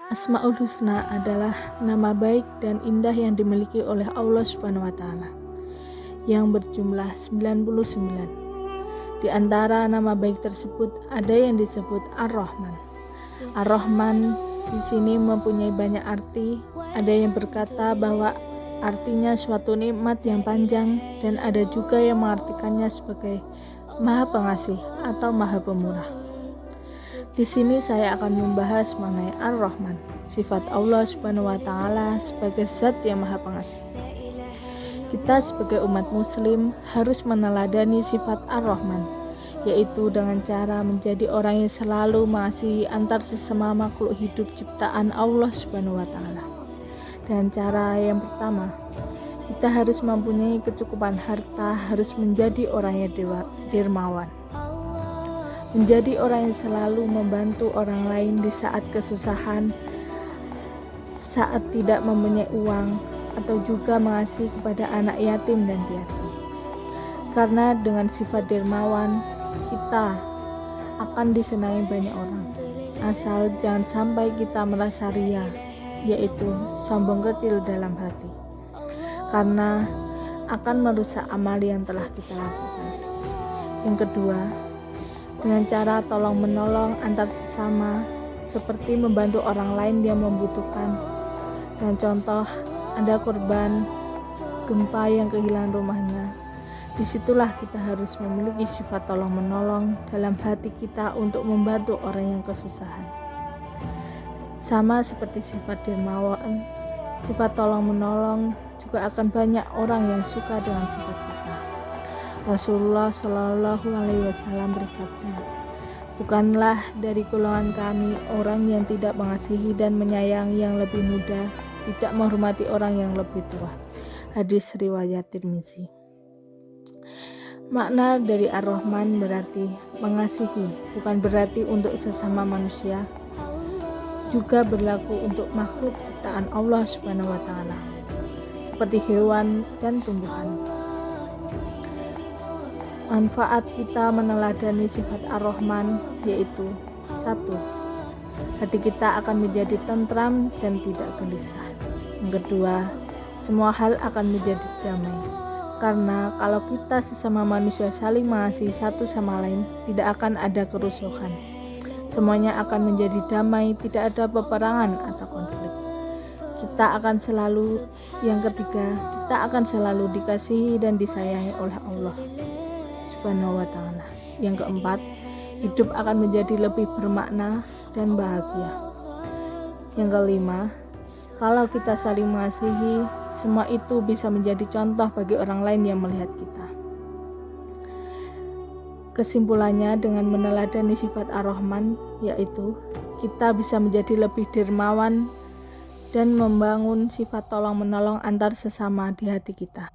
Asmaul Husna adalah nama baik dan indah yang dimiliki oleh Allah Subhanahu wa taala yang berjumlah 99. Di antara nama baik tersebut ada yang disebut Ar-Rahman. Ar-Rahman di sini mempunyai banyak arti. Ada yang berkata bahwa artinya suatu nikmat yang panjang, dan ada juga yang mengartikannya sebagai Maha Pengasih atau Maha Pemurah. Di sini saya akan membahas mengenai Ar-Rahman, sifat Allah Subhanahu wa taala sebagai zat yang Maha Pengasih. Kita sebagai umat muslim harus meneladani sifat Ar-Rahman, yaitu dengan cara menjadi orang yang selalu mengasihi antar sesama makhluk hidup ciptaan Allah Subhanahu wa taala. Dengan cara yang pertama, kita harus mempunyai kecukupan harta, harus menjadi orang yang dermawan. Menjadi orang yang selalu membantu orang lain di saat kesusahan, saat tidak mempunyai uang, atau juga mengasihi kepada anak yatim dan piatu. Karena dengan sifat dermawan, kita akan disenangi banyak orang. Asal jangan sampai kita merasa ria, yaitu sombong kecil dalam hati. Karena akan merusak amal yang telah kita lakukan. Yang kedua, dengan cara tolong-menolong antar sesama, seperti membantu orang lain yang membutuhkan. Dan contoh, ada korban gempa yang kehilangan rumahnya. Disitulah kita harus memiliki sifat tolong-menolong dalam hati kita untuk membantu orang yang kesusahan. Sama seperti sifat dermawan, sifat tolong-menolong juga akan banyak orang yang suka dengan sifat kita. Rasulullah Shallallahu Alaihi Wasallam bersabda, "Bukanlah dari golongan kami orang yang tidak mengasihi dan menyayangi yang lebih muda, tidak menghormati orang yang lebih tua." Hadis riwayat Tirmizi. Makna dari Ar-Rahman berarti mengasihi, bukan berarti untuk sesama manusia, juga berlaku untuk makhluk ciptaan Allah Subhanahu wa taala, seperti hewan dan tumbuhan. Manfaat kita meneladani sifat Ar-Rahman yaitu 1. Hati kita akan menjadi tentram dan tidak gelisah. Yang kedua, semua hal akan menjadi damai. Karena kalau kita sesama manusia saling mengasihi satu sama lain, tidak akan ada kerusuhan. Semuanya akan menjadi damai, tidak ada peperangan atau konflik. Yang ketiga, kita akan selalu dikasihi dan disayangi oleh Allah Subhanahu wa taala. Yang keempat, hidup akan menjadi lebih bermakna dan bahagia. Yang kelima, kalau kita saling mengasihi, semua itu bisa menjadi contoh bagi orang lain yang melihat kita. Kesimpulannya, dengan meneladani sifat Ar-Rahman, yaitu kita bisa menjadi lebih dermawan dan membangun sifat tolong-menolong antar sesama di hati kita.